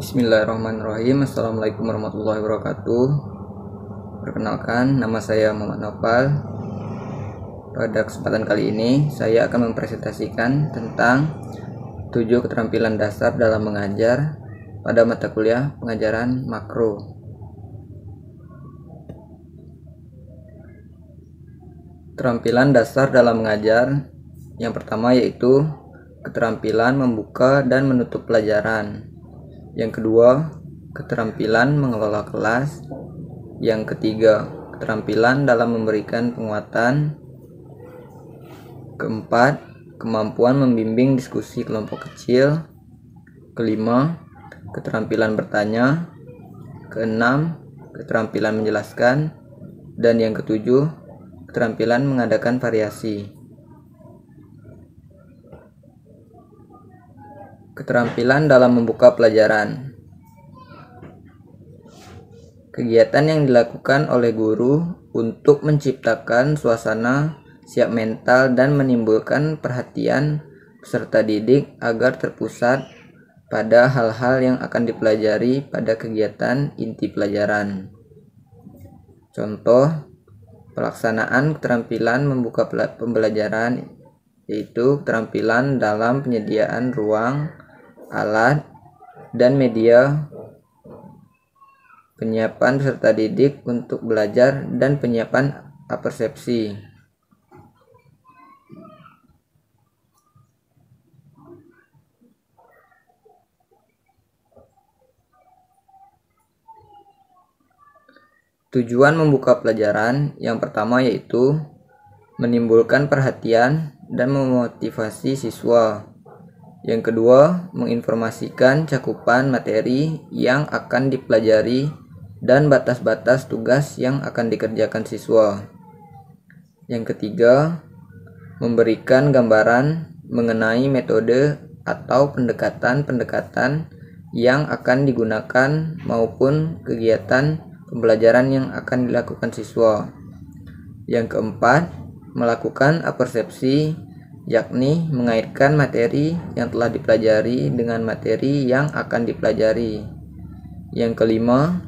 Bismillahirrahmanirrahim. Assalamualaikum warahmatullahi wabarakatuh. Perkenalkan, nama saya Muhammad Nopal. Pada kesempatan kali ini saya akan mempresentasikan tentang 7 keterampilan dasar dalam mengajar pada mata kuliah pengajaran makro. Keterampilan dasar dalam mengajar yang pertama yaitu keterampilan membuka dan menutup pelajaran. Yang kedua, keterampilan mengelola kelas. Yang ketiga, keterampilan dalam memberikan penguatan. Keempat, kemampuan membimbing diskusi kelompok kecil. Kelima, keterampilan bertanya. Keenam, keterampilan menjelaskan. Dan yang ketujuh, keterampilan mengadakan variasi. Keterampilan dalam membuka pelajaran. Kegiatan yang dilakukan oleh guru untuk menciptakan suasana siap mental dan menimbulkan perhatian peserta didik agar terpusat pada hal-hal yang akan dipelajari pada kegiatan inti pelajaran. Contoh pelaksanaan keterampilan membuka pembelajaran yaitu keterampilan dalam penyediaan ruang, alat, dan media, penyiapan peserta didik untuk belajar, dan penyiapan apersepsi. Tujuan membuka pelajaran yang pertama yaitu menimbulkan perhatian dan memotivasi siswa. Yang kedua, menginformasikan cakupan materi yang akan dipelajari dan batas-batas tugas yang akan dikerjakan siswa. Yang ketiga, memberikan gambaran mengenai metode atau pendekatan-pendekatan yang akan digunakan maupun kegiatan pembelajaran yang akan dilakukan siswa. Yang keempat, melakukan apersepsi, yakni mengaitkan materi yang telah dipelajari dengan materi yang akan dipelajari. Yang kelima,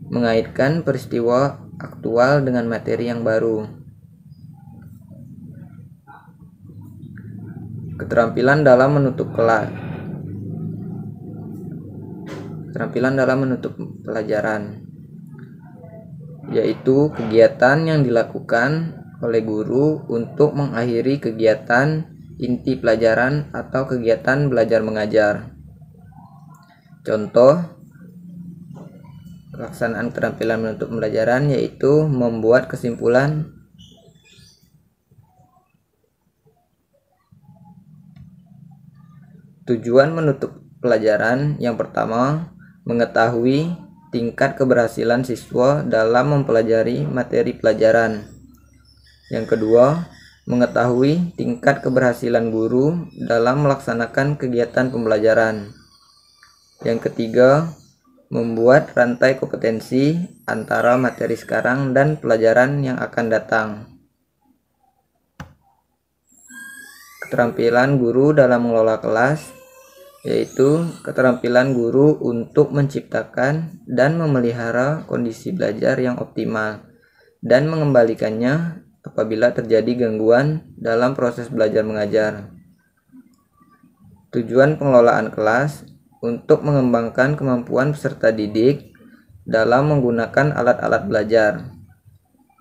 mengaitkan peristiwa aktual dengan materi yang baru. Keterampilan dalam menutup kelas. Keterampilan dalam menutup pelajaran yaitu kegiatan yang dilakukan oleh guru untuk mengakhiri kegiatan inti pelajaran atau kegiatan belajar mengajar. Contoh pelaksanaan keterampilan menutup pelajaran yaitu membuat kesimpulan. Tujuan menutup pelajaran yang pertama, mengetahui tingkat keberhasilan siswa dalam mempelajari materi pelajaran. Yang kedua, mengetahui tingkat keberhasilan guru dalam melaksanakan kegiatan pembelajaran. Yang ketiga, membuat rantai kompetensi antara materi sekarang dan pelajaran yang akan datang. Keterampilan guru dalam mengelola kelas yaitu keterampilan guru untuk menciptakan dan memelihara kondisi belajar yang optimal dan mengembalikannya apabila terjadi gangguan dalam proses belajar mengajar. Tujuan pengelolaan kelas untuk mengembangkan kemampuan peserta didik dalam menggunakan alat-alat belajar,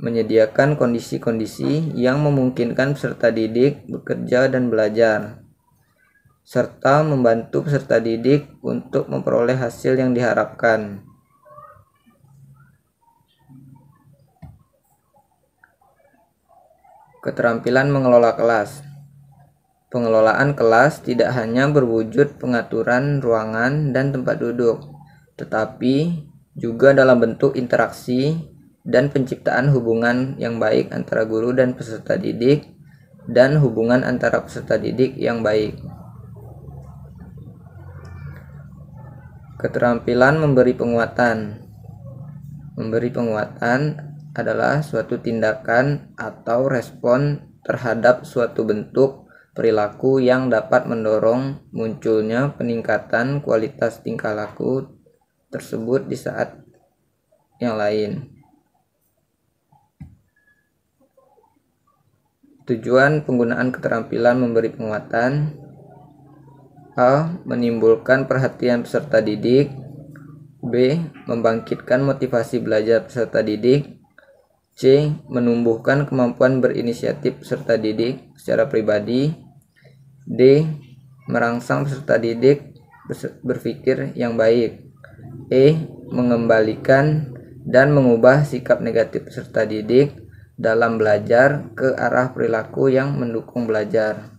menyediakan kondisi-kondisi yang memungkinkan peserta didik bekerja dan belajar, serta membantu peserta didik untuk memperoleh hasil yang diharapkan. Keterampilan mengelola kelas. Pengelolaan kelas tidak hanya berwujud pengaturan ruangan dan tempat duduk, tetapi juga dalam bentuk interaksi dan penciptaan hubungan yang baik antara guru dan peserta didik dan hubungan antara peserta didik yang baik. Keterampilan memberi penguatan. Memberi penguatan adalah suatu tindakan atau respon terhadap suatu bentuk perilaku yang dapat mendorong munculnya peningkatan kualitas tingkah laku tersebut di saat yang lain. Tujuan penggunaan keterampilan memberi penguatan: A. Menimbulkan perhatian peserta didik. B. Membangkitkan motivasi belajar peserta didik. C. Menumbuhkan kemampuan berinisiatif peserta didik secara pribadi. D. Merangsang peserta didik berpikir yang baik. E. Mengembalikan dan mengubah sikap negatif peserta didik dalam belajar ke arah perilaku yang mendukung belajar.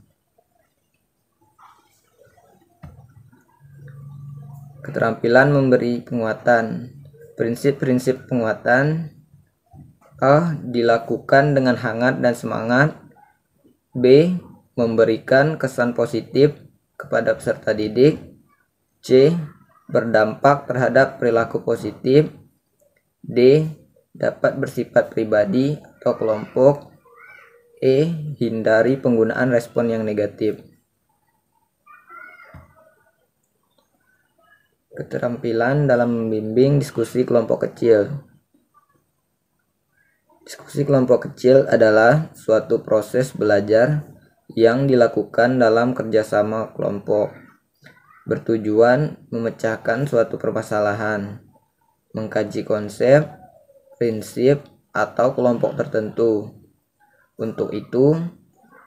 Keterampilan memberi penguatan. Prinsip-prinsip penguatan: A. Dilakukan dengan hangat dan semangat. B. Memberikan kesan positif kepada peserta didik. C. Berdampak terhadap perilaku positif. D. Dapat bersifat pribadi atau kelompok. E. Hindari penggunaan respon yang negatif. Keterampilan dalam membimbing diskusi kelompok kecil. Diskusi kelompok kecil adalah suatu proses belajar yang dilakukan dalam kerjasama kelompok, bertujuan memecahkan suatu permasalahan, mengkaji konsep, prinsip, atau kelompok tertentu. Untuk itu,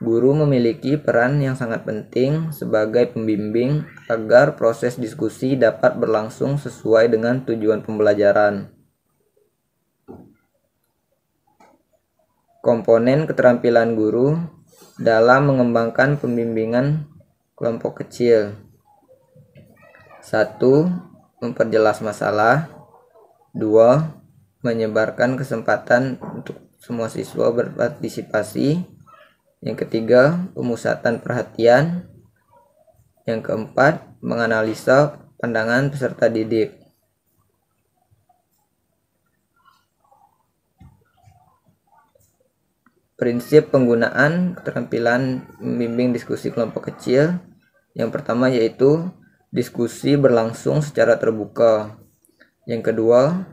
guru memiliki peran yang sangat penting sebagai pembimbing agar proses diskusi dapat berlangsung sesuai dengan tujuan pembelajaran. Komponen keterampilan guru dalam mengembangkan pembimbingan kelompok kecil: 1. Memperjelas masalah. 2. Menyebarkan kesempatan untuk semua siswa berpartisipasi. Yang ketiga, pemusatan perhatian. Yang keempat, menganalisa pandangan peserta didik. Prinsip penggunaan keterampilan membimbing diskusi kelompok kecil. Yang pertama yaitu diskusi berlangsung secara terbuka. Yang kedua,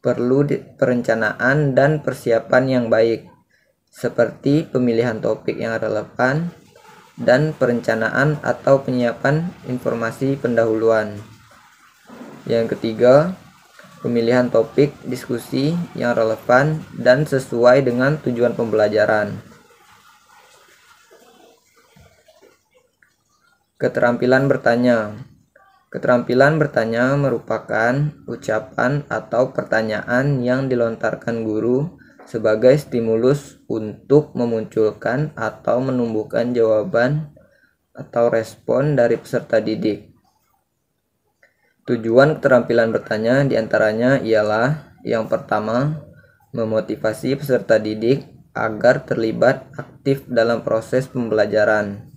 perlu perencanaan dan persiapan yang baik, seperti pemilihan topik yang relevan dan perencanaan atau penyiapan informasi pendahuluan. Yang ketiga, pemilihan topik diskusi yang relevan dan sesuai dengan tujuan pembelajaran. Keterampilan bertanya. Keterampilan bertanya merupakan ucapan atau pertanyaan yang dilontarkan guru sebagai stimulus untuk memunculkan atau menumbuhkan jawaban atau respon dari peserta didik. Tujuan keterampilan bertanya diantaranya ialah: yang pertama, memotivasi peserta didik agar terlibat aktif dalam proses pembelajaran.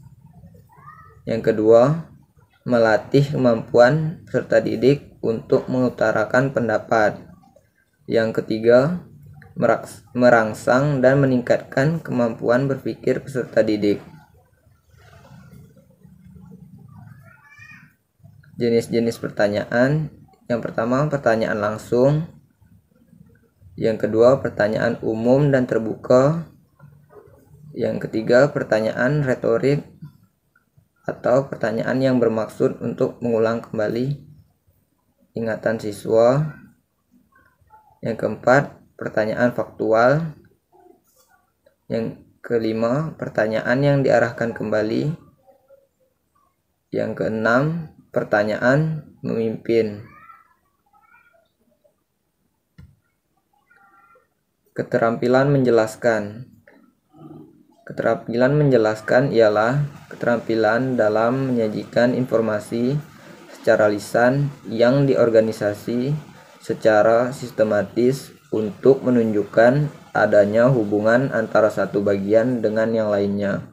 Yang kedua, melatih kemampuan peserta didik untuk mengutarakan pendapat. Yang ketiga, merangsang dan meningkatkan kemampuan berpikir peserta didik. Jenis-jenis pertanyaan: yang pertama, pertanyaan langsung. Yang kedua, pertanyaan umum dan terbuka. Yang ketiga, pertanyaan retorik atau pertanyaan yang bermaksud untuk mengulang kembali ingatan siswa. Yang keempat, pertanyaan faktual. Yang kelima, pertanyaan yang diarahkan kembali. Yang keenam, pertanyaan memimpin. Keterampilan menjelaskan. Keterampilan menjelaskan ialah keterampilan dalam menyajikan informasi secara lisan yang diorganisasi secara sistematis untuk menunjukkan adanya hubungan antara satu bagian dengan yang lainnya.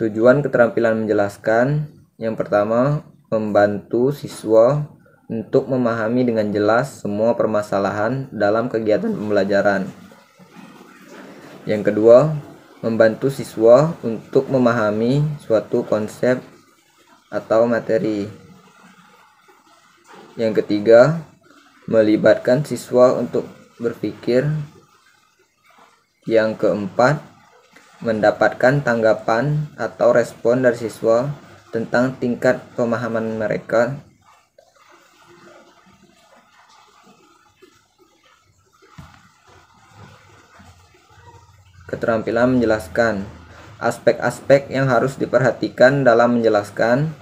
Tujuan keterampilan menjelaskan: yang pertama, membantu siswa untuk memahami dengan jelas semua permasalahan dalam kegiatan pembelajaran. Yang kedua, membantu siswa untuk memahami suatu konsep atau materi. Yang ketiga, melibatkan siswa untuk berpikir. Yang keempat, mendapatkan tanggapan atau respon dari siswa tentang tingkat pemahaman mereka. Keterampilan menjelaskan. Aspek-aspek yang harus diperhatikan dalam menjelaskan.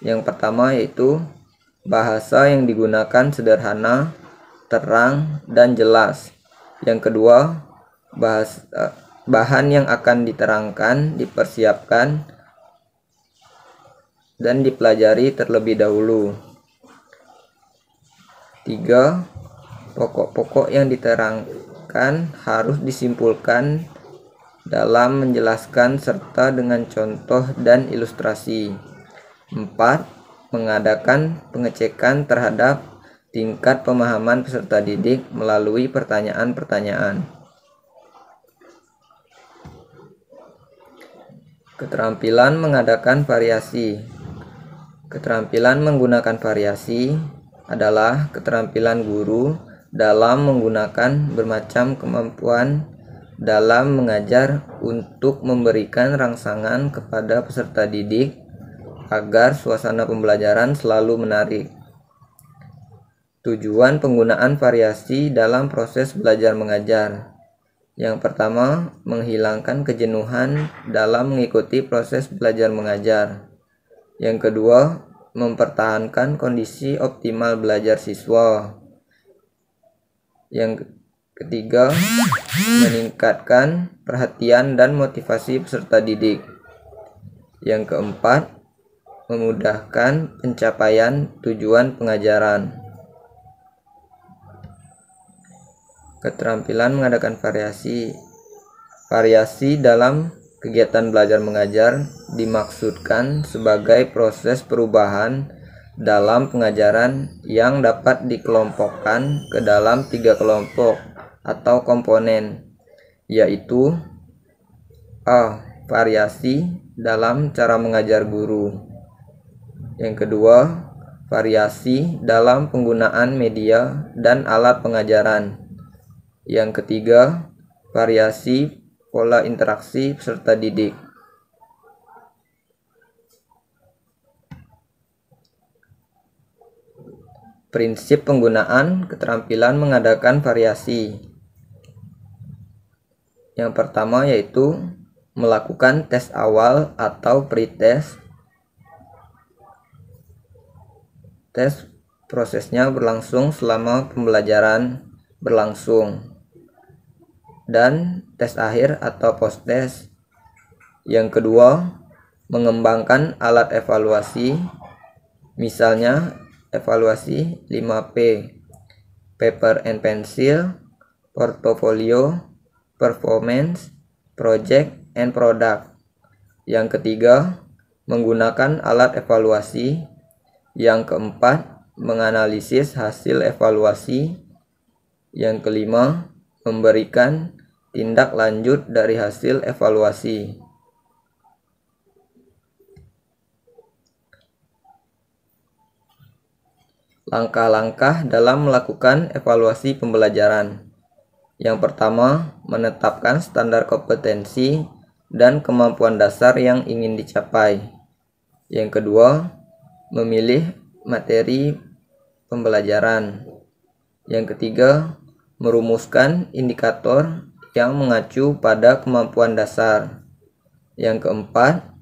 Yang pertama yaitu bahasa yang digunakan sederhana, terang, dan jelas. Yang kedua, bahan yang akan diterangkan, dipersiapkan, dan dipelajari terlebih dahulu. 3. Pokok-pokok yang diterangkan harus disimpulkan dalam menjelaskan serta dengan contoh dan ilustrasi. 4. Mengadakan pengecekan terhadap tingkat pemahaman peserta didik melalui pertanyaan-pertanyaan. Keterampilan mengadakan variasi. Keterampilan menggunakan variasi adalah keterampilan guru dalam menggunakan bermacam kemampuan dalam mengajar untuk memberikan rangsangan kepada peserta didik agar suasana pembelajaran selalu menarik. Tujuan penggunaan variasi dalam proses belajar mengajar. Yang pertama, menghilangkan kejenuhan dalam mengikuti proses belajar mengajar. Yang kedua, mempertahankan kondisi optimal belajar siswa. Yang ketiga, meningkatkan perhatian dan motivasi peserta didik. Yang keempat, memudahkan pencapaian tujuan pengajaran. Keterampilan mengadakan variasi. Variasi dalam kegiatan belajar mengajar dimaksudkan sebagai proses perubahan dalam pengajaran yang dapat dikelompokkan ke dalam 3 kelompok atau komponen, yaitu A. Variasi dalam cara mengajar guru. Yang kedua, variasi dalam penggunaan media dan alat pengajaran. Yang ketiga, variasi pola interaksi peserta didik. Prinsip penggunaan keterampilan mengadakan variasi. Yang pertama yaitu melakukan tes awal atau pretest. Tes prosesnya berlangsung selama pembelajaran berlangsung. Dan tes akhir atau post-test. Yang kedua, mengembangkan alat evaluasi, misalnya evaluasi 5P, paper and pencil, portfolio, performance, project, and product. Yang ketiga, menggunakan alat evaluasi. Yang keempat, menganalisis hasil evaluasi. Yang kelima, memberikan tindak lanjut dari hasil evaluasi. Langkah-langkah dalam melakukan evaluasi pembelajaran. Yang pertama, menetapkan standar kompetensi dan kemampuan dasar yang ingin dicapai. Yang kedua, memilih materi pembelajaran. Yang ketiga, merumuskan indikator yang mengacu pada kemampuan dasar. Yang keempat,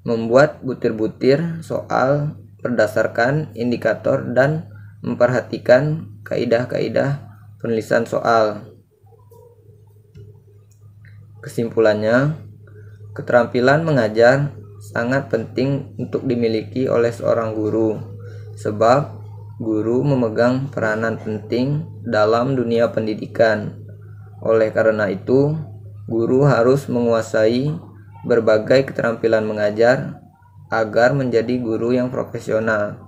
membuat butir-butir soal berdasarkan indikator dan memperhatikan kaidah-kaidah penulisan soal. Kesimpulannya, keterampilan mengajar sangat penting untuk dimiliki oleh seorang guru, sebab guru memegang peranan penting dalam dunia pendidikan. Oleh karena itu, guru harus menguasai berbagai keterampilan mengajar agar menjadi guru yang profesional.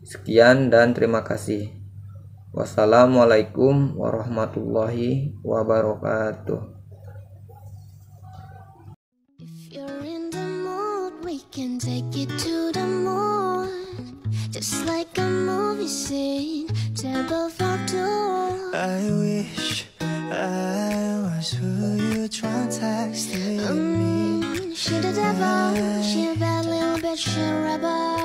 Sekian dan terima kasih. Wassalamualaikum warahmatullahi wabarakatuh. If you're in the mood, we can take it to the moon. Just like a movie scene, table for two. I wish I was who you try texting me. She the devil, she a bad little bitch, she a rebel.